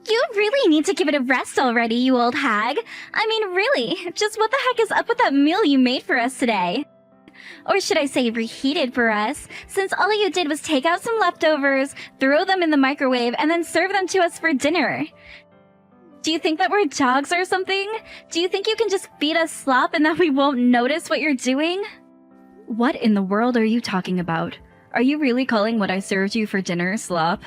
You really need to give it a rest already, you old hag. I mean, really, just what the heck is up with that meal you made for us today? Or should I say reheated for us, since all you did was take out some leftovers, throw them in the microwave, and then serve them to us for dinner. Do you think that we're dogs or something? Do you think you can just feed us slop and that we won't notice what you're doing? What in the world are you talking about? Are you really calling what I served you for dinner slop?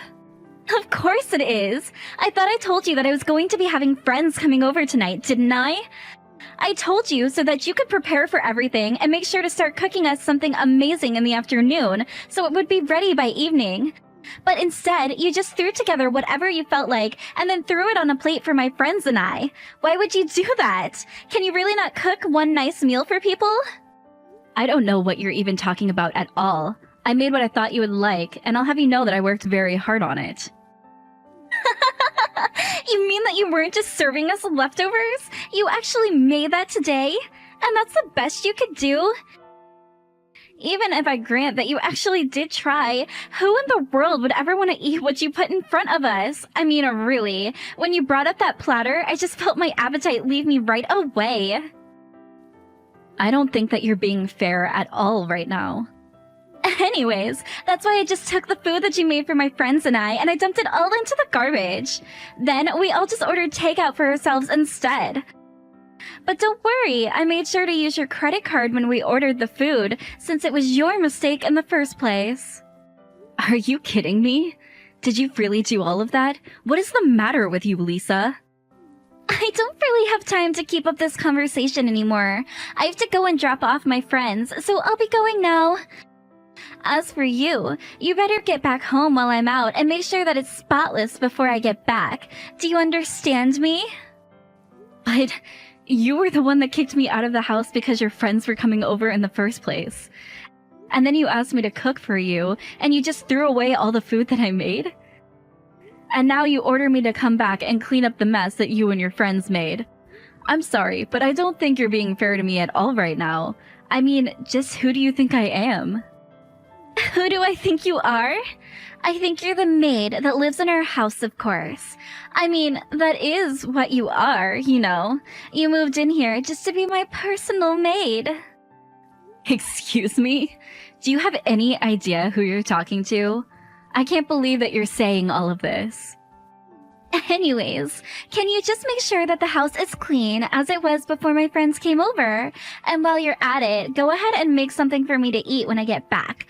Of course it is! I thought I told you that I was going to be having friends coming over tonight, didn't I? I told you so that you could prepare for everything and make sure to start cooking us something amazing in the afternoon so it would be ready by evening. But instead, you just threw together whatever you felt like and then threw it on a plate for my friends and I. Why would you do that? Can you really not cook one nice meal for people? I don't know what you're even talking about at all. I made what I thought you would like, and I'll have you know that I worked very hard on it. You mean that you weren't just serving us leftovers? You actually made that today? And that's the best you could do? Even if I grant that you actually did try, who in the world would ever want to eat what you put in front of us? I mean, really, when you brought up that platter, I just felt my appetite leave me right away. I don't think that you're being fair at all right now. Anyways, that's why I just took the food that you made for my friends and I dumped it all into the garbage. Then we all just ordered takeout for ourselves instead. But don't worry, I made sure to use your credit card when we ordered the food, since it was your mistake in the first place. Are you kidding me? Did you really do all of that? What is the matter with you, Lisa? I don't really have time to keep up this conversation anymore. I have to go and drop off my friends, so I'll be going now. As for you, you better get back home while I'm out and make sure that it's spotless before I get back. Do you understand me? But you were the one that kicked me out of the house because your friends were coming over in the first place. And then you asked me to cook for you, and you just threw away all the food that I made? And now you order me to come back and clean up the mess that you and your friends made. I'm sorry, but I don't think you're being fair to me at all right now. I mean, just who do you think I am? Who do I think you are? I think you're the maid that lives in our house, of course. I mean, that is what you are, you know. You moved in here just to be my personal maid. Excuse me? Do you have any idea who you're talking to? I can't believe that you're saying all of this. Anyways, can you just make sure that the house is clean as it was before my friends came over? And while you're at it, go ahead and make something for me to eat when I get back.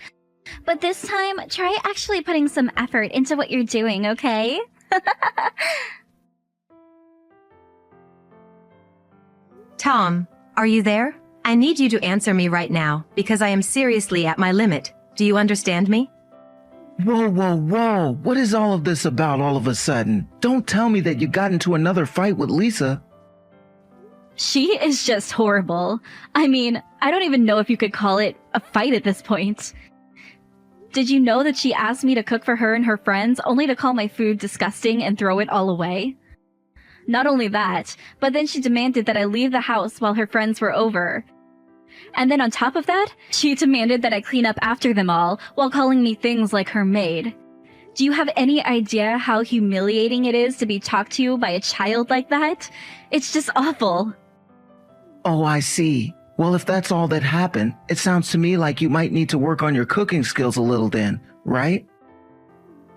But this time, try actually putting some effort into what you're doing, okay? Tom, are you there? I need you to answer me right now, because I am seriously at my limit. Do you understand me? Whoa, whoa, whoa. What is all of this about all of a sudden? Don't tell me that you got into another fight with Lisa. She is just horrible. I mean, I don't even know if you could call it a fight at this point. Did you know that she asked me to cook for her and her friends only to call my food disgusting and throw it all away? Not only that, but then she demanded that I leave the house while her friends were over. And then on top of that, she demanded that I clean up after them all while calling me things like her maid. Do you have any idea how humiliating it is to be talked to by a child like that? It's just awful. Oh, I see. Well, if that's all that happened, it sounds to me like you might need to work on your cooking skills a little then, right?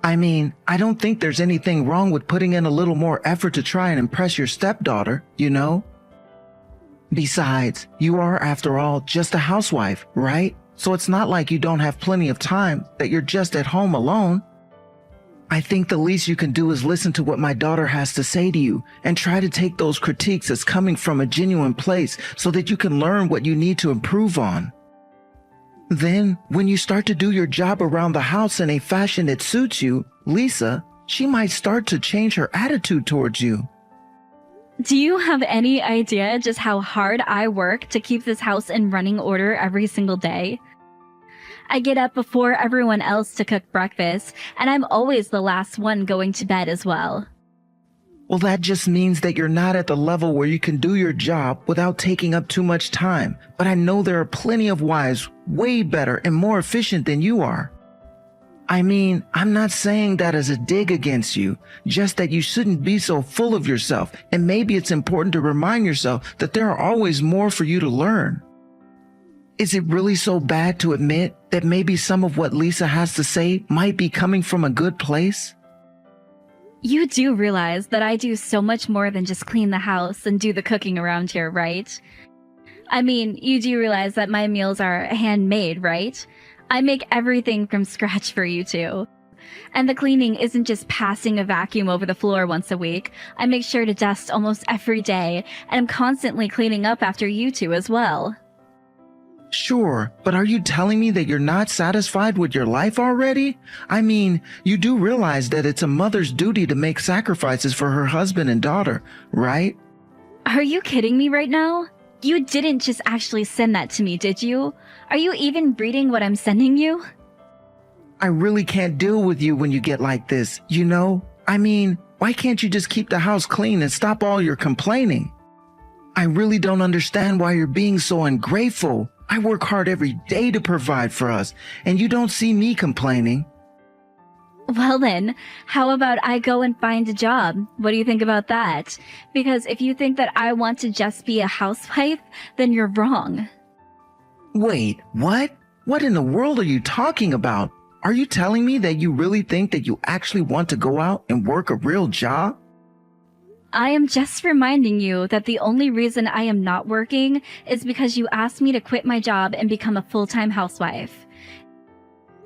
I mean, I don't think there's anything wrong with putting in a little more effort to try and impress your stepdaughter, you know? Besides, you are, after all, just a housewife, right? So it's not like you don't have plenty of time, that you're just at home alone. I think the least you can do is listen to what my daughter has to say to you and try to take those critiques as coming from a genuine place so that you can learn what you need to improve on. Then, when you start to do your job around the house in a fashion that suits you, Lisa, she might start to change her attitude towards you. Do you have any idea just how hard I work to keep this house in running order every single day? I get up before everyone else to cook breakfast, and I'm always the last one going to bed as well. Well, that just means that you're not at the level where you can do your job without taking up too much time. But I know there are plenty of wives way better and more efficient than you are. I mean, I'm not saying that as a dig against you, just that you shouldn't be so full of yourself, and maybe it's important to remind yourself that there are always more for you to learn. Is it really so bad to admit that maybe some of what Lisa has to say might be coming from a good place? You do realize that I do so much more than just clean the house and do the cooking around here, right? I mean, you do realize that my meals are handmade, right? I make everything from scratch for you two. And the cleaning isn't just passing a vacuum over the floor once a week. I make sure to dust almost every day, and I'm constantly cleaning up after you two as well. Sure, but are you telling me that you're not satisfied with your life already? I mean, you do realize that it's a mother's duty to make sacrifices for her husband and daughter, right? Are you kidding me right now? You didn't just actually send that to me, did you? Are you even reading what I'm sending you? I really can't deal with you when you get like this, you know? I mean, why can't you just keep the house clean and stop all your complaining? I really don't understand why you're being so ungrateful. I work hard every day to provide for us, and you don't see me complaining. Well then, how about I go and find a job? What do you think about that? Because if you think that I want to just be a housewife, then you're wrong. Wait, what? What in the world are you talking about? Are you telling me that you really think that you actually want to go out and work a real job? I am just reminding you that the only reason I am not working is because you asked me to quit my job and become a full-time housewife.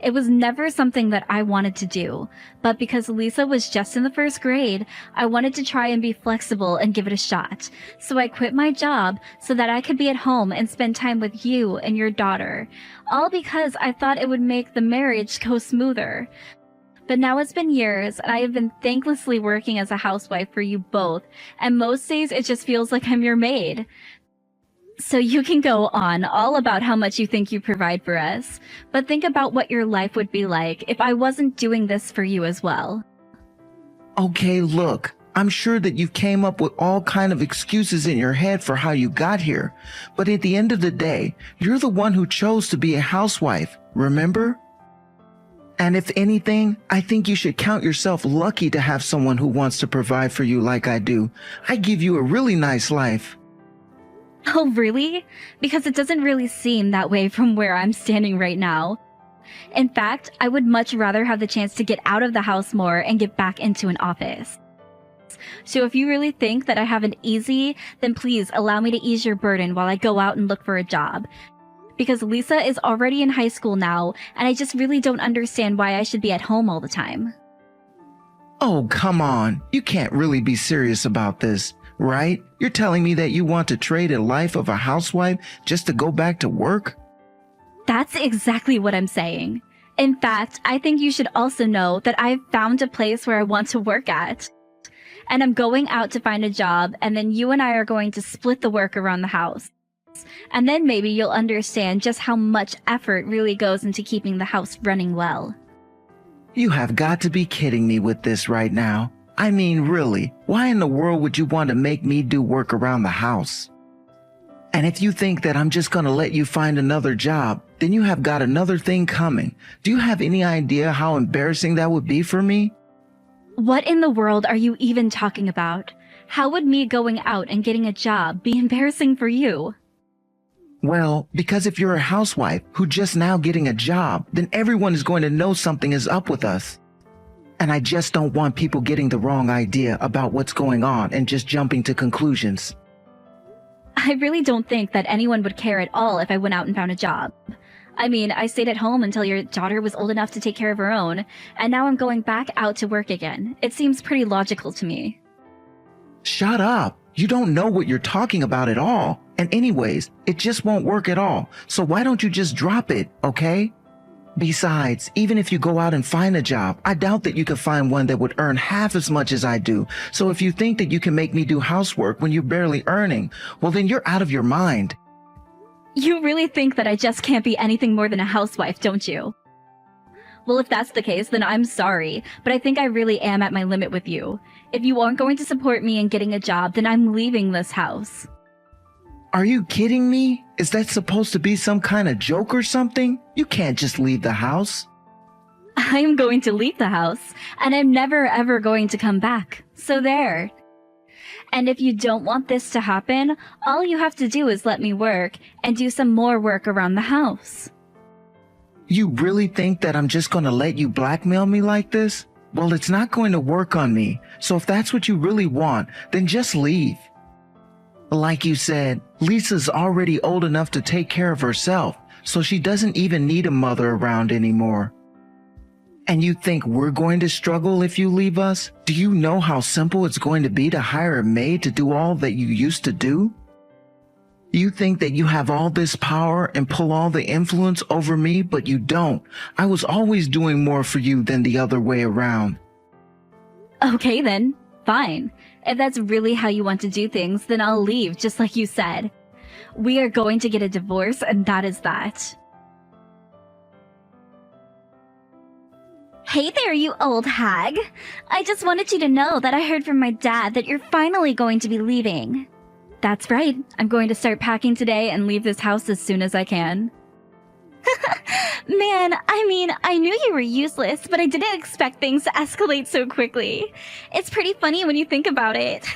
It was never something that I wanted to do, but because Lisa was just in the first grade, I wanted to try and be flexible and give it a shot. So I quit my job so that I could be at home and spend time with you and your daughter, all because I thought it would make the marriage go smoother. But now it's been years, and I have been thanklessly working as a housewife for you both, and most days it just feels like I'm your maid. So you can go on all about how much you think you provide for us, but think about what your life would be like if I wasn't doing this for you as well. Okay, look, I'm sure that you came up with all kind of excuses in your head for how you got here, but at the end of the day, you're the one who chose to be a housewife, remember? And if anything, I think you should count yourself lucky to have someone who wants to provide for you like I do. I give you a really nice life. Oh, really? Because it doesn't really seem that way from where I'm standing right now. In fact, I would much rather have the chance to get out of the house more and get back into an office. So if you really think that I have it easy, then please allow me to ease your burden while I go out and look for a job. Because Lisa is already in high school now, and I just really don't understand why I should be at home all the time. Oh, come on. You can't really be serious about this, right? You're telling me that you want to trade a life of a housewife just to go back to work? That's exactly what I'm saying. In fact, I think you should also know that I've found a place where I want to work at. And I'm going out to find a job, and then you and I are going to split the work around the house. And then maybe you'll understand just how much effort really goes into keeping the house running well. You have got to be kidding me with this right now. I mean, really, why in the world would you want to make me do work around the house? And if you think that I'm just going to let you find another job, then you have got another thing coming. Do you have any idea how embarrassing that would be for me? What in the world are you even talking about? How would me going out and getting a job be embarrassing for you? Well, because if you're a housewife who just now getting a job, then everyone is going to know something is up with us. And I just don't want people getting the wrong idea about what's going on and just jumping to conclusions. I really don't think that anyone would care at all if I went out and found a job. I mean, I stayed at home until your daughter was old enough to take care of her own, and now I'm going back out to work again. It seems pretty logical to me. Shut up. You don't know what you're talking about at all. And anyways, it just won't work at all. So why don't you just drop it, okay? Besides, even if you go out and find a job, I doubt that you could find one that would earn half as much as I do. So if you think that you can make me do housework when you're barely earning, well then you're out of your mind. You really think that I just can't be anything more than a housewife, don't you? Well, if that's the case, then I'm sorry, but I think I really am at my limit with you. If you aren't going to support me in getting a job, then I'm leaving this house. Are you kidding me? Is that supposed to be some kind of joke or something? You can't just leave the house. I'm going to leave the house, and I'm never ever going to come back. So there. And if you don't want this to happen, all you have to do is let me work and do some more work around the house. You really think that I'm just going to let you blackmail me like this? Well, it's not going to work on me. So if that's what you really want, then just leave. Like you said, Lisa's already old enough to take care of herself, so she doesn't even need a mother around anymore. And you think we're going to struggle if you leave us? Do you know how simple it's going to be to hire a maid to do all that you used to do? You think that you have all this power and pull all the influence over me, but you don't. I was always doing more for you than the other way around. Okay then, fine. If that's really how you want to do things, then I'll leave, just like you said. We are going to get a divorce, and that is that. Hey there, you old hag. I just wanted you to know that I heard from my dad that you're finally going to be leaving. That's right. I'm going to start packing today and leave this house as soon as I can. Man, I knew you were useless, but I didn't expect things to escalate so quickly. It's pretty funny when you think about it.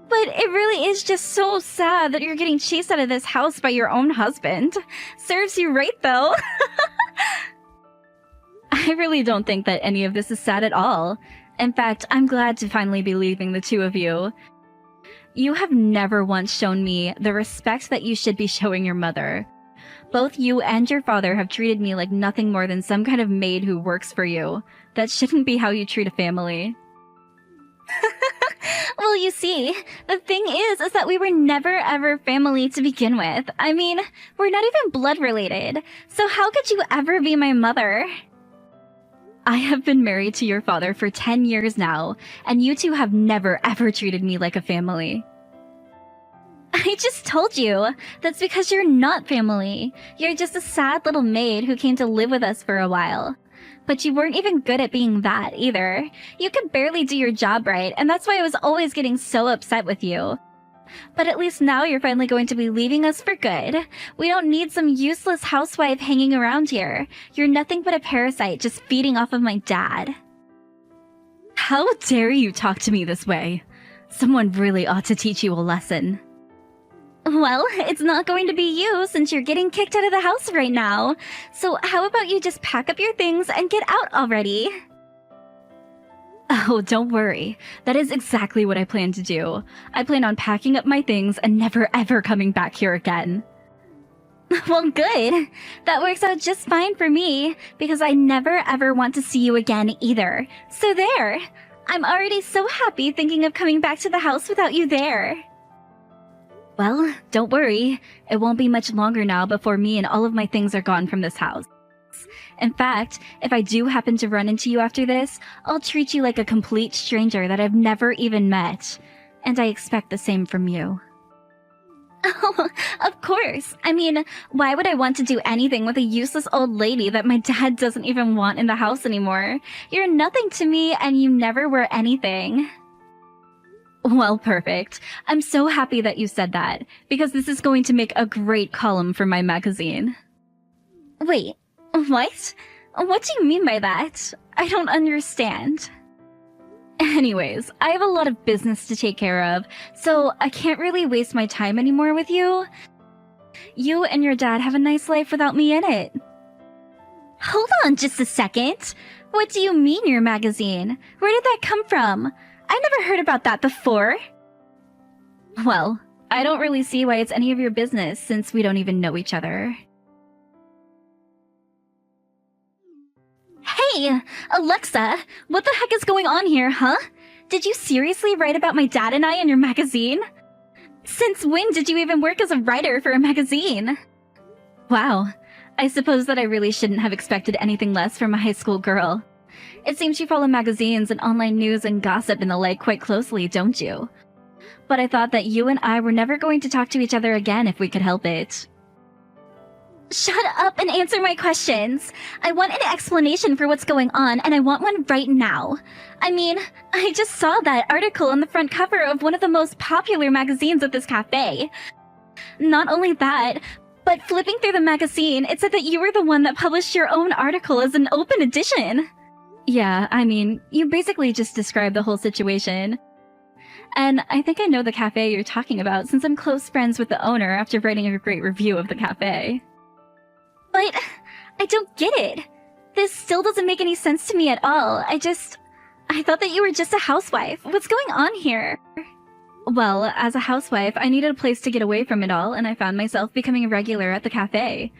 But it really is just so sad that you're getting chased out of this house by your own husband. Serves you right, though. I really don't think that any of this is sad at all. In fact, I'm glad to finally be leaving the two of you. You have never once shown me the respect that you should be showing your mother. Both you and your father have treated me like nothing more than some kind of maid who works for you. That shouldn't be how you treat a family. Well, you see, the thing is that we were never ever family to begin with. We're not even blood related. So how could you ever be my mother? I have been married to your father for 10 years now, and you two have never ever treated me like a family. I just told you. That's because you're not family. You're just a sad little maid who came to live with us for a while. But you weren't even good at being that either. You could barely do your job right, and that's why I was always getting so upset with you. But at least now you're finally going to be leaving us for good. We don't need some useless housewife hanging around here. You're nothing but a parasite just feeding off of my dad. How dare you talk to me this way? Someone really ought to teach you a lesson. Well, it's not going to be you since you're getting kicked out of the house right now. So how about you just pack up your things and get out already? Oh, don't worry. That is exactly what I plan to do. I plan on packing up my things and never ever coming back here again. Well, good. That works out just fine for me, because I never ever want to see you again either. So there. I'm already so happy thinking of coming back to the house without you there. Well, don't worry. It won't be much longer now before me and all of my things are gone from this house. In fact, if I do happen to run into you after this, I'll treat you like a complete stranger that I've never even met. And I expect the same from you. Oh, of course. Why would I want to do anything with a useless old lady that my dad doesn't even want in the house anymore? You're nothing to me and you never were anything. Well, perfect. I'm so happy that you said that, because this is going to make a great column for my magazine. Wait. What? What do you mean by that? I don't understand. Anyways, I have a lot of business to take care of, so I can't really waste my time anymore with you. You and your dad have a nice life without me in it. Hold on just a second. What do you mean your magazine? Where did that come from? I never heard about that before. Well, I don't really see why it's any of your business since we don't even know each other. Hey, Alexa, what the heck is going on here, huh? Did you seriously write about my dad and I in your magazine? Since when did you even work as a writer for a magazine? Wow, I suppose that I really shouldn't have expected anything less from a high school girl. It seems you follow magazines and online news and gossip and the like quite closely, don't you? But I thought that you and I were never going to talk to each other again if we could help it. Shut up and answer my questions. I want an explanation for what's going on, and I want one right now. I just saw that article on the front cover of one of the most popular magazines at this cafe. Not only that, But flipping through the magazine, it said that you were the one that published your own article as an open edition. Yeah, I mean, you basically just described the whole situation. And I think I know the cafe you're talking about since I'm close friends with the owner after writing a great review of the cafe. But I don't get it. This still doesn't make any sense to me at all. I thought that you were just a housewife. What's going on here? Well, as a housewife, I needed a place to get away from it all, and I found myself becoming a regular at the cafe.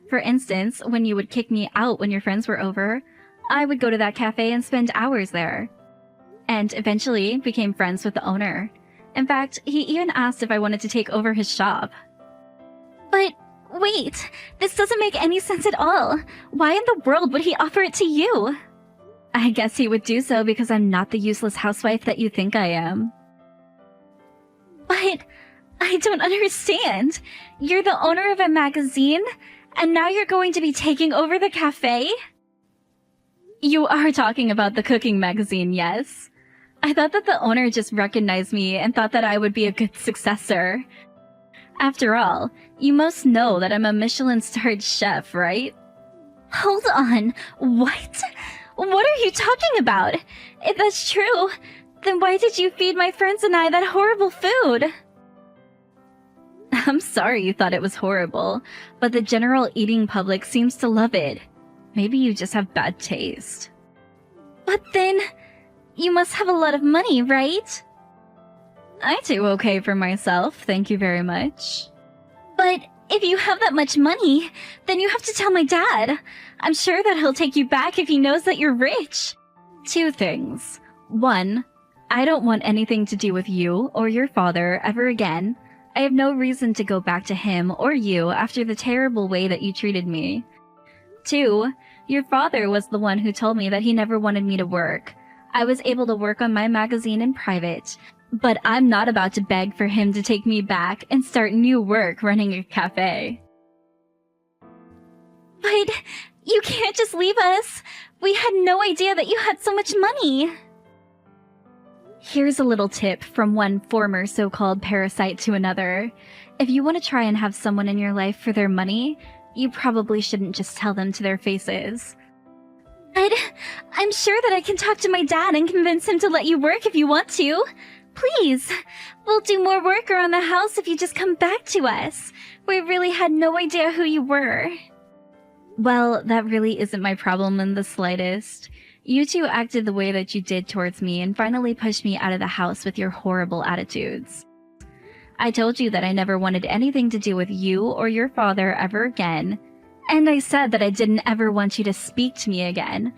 For instance, when you would kick me out when your friends were over, I would go to that cafe and spend hours there. And eventually became friends with the owner. In fact, he even asked if I wanted to take over his shop. But wait, this doesn't make any sense at all. Why in the world would he offer it to you? I guess he would do so because I'm not the useless housewife that you think I am. But I don't understand. You're the owner of a magazine, and now you're going to be taking over the cafe? You are talking about the cooking magazine, yes? I thought that the owner just recognized me and thought that I would be a good successor. After all, you most know that I'm a Michelin-starred chef, right? Hold on, what? What are you talking about? If that's true, then why did you feed my friends and I that horrible food? I'm sorry you thought it was horrible, but the general eating public seems to love it. Maybe you just have bad taste. But then, you must have a lot of money, right? I do okay for myself, thank you very much. But if you have that much money, then you have to tell my dad. I'm sure that he'll take you back if he knows that you're rich. 2 things. 1, I don't want anything to do with you or your father ever again. I have no reason to go back to him or you after the terrible way that you treated me. 2, your father was the one who told me that he never wanted me to work. I was able to work on my magazine in private, but I'm not about to beg for him to take me back and start new work running a cafe. But you can't just leave us. We had no idea that you had so much money. Here's a little tip from one former so-called parasite to another. If you want to try and have someone in your life for their money, you probably shouldn't just tell them to their faces. But I'm sure that I can talk to my dad and convince him to let you work if you want to. Please, we'll do more work around the house if you just come back to us. We really had no idea who you were. Well, that really isn't my problem in the slightest. You two acted the way that you did towards me and finally pushed me out of the house with your horrible attitudes. I told you that I never wanted anything to do with you or your father ever again, and I said that I didn't ever want you to speak to me again.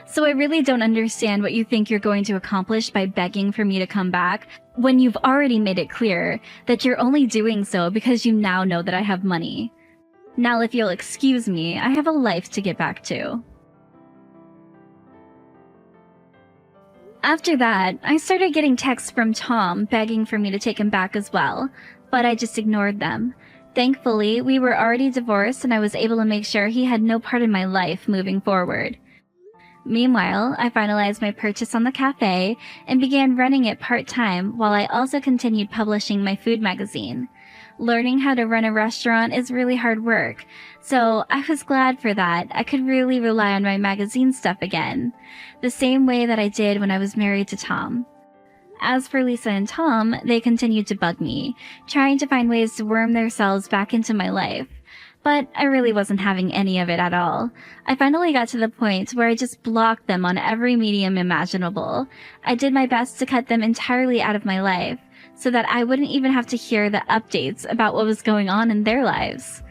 So I really don't understand what you think you're going to accomplish by begging for me to come back when you've already made it clear that you're only doing so because you now know that I have money. Now if you'll excuse me, I have a life to get back to. After that, I started getting texts from Tom begging for me to take him back as well, but I just ignored them. Thankfully, we were already divorced and I was able to make sure he had no part in my life moving forward. Meanwhile, I finalized my purchase on the cafe and began running it part-time while I also continued publishing my food magazine. Learning how to run a restaurant is really hard work, so I was glad for that. I could really rely on my magazine stuff again, the same way that I did when I was married to Tom. As for Lisa and Tom, they continued to bug me, trying to find ways to worm themselves back into my life. But I really wasn't having any of it at all. I finally got to the point where I just blocked them on every medium imaginable. I did my best to cut them entirely out of my life, so that I wouldn't even have to hear the updates about what was going on in their lives.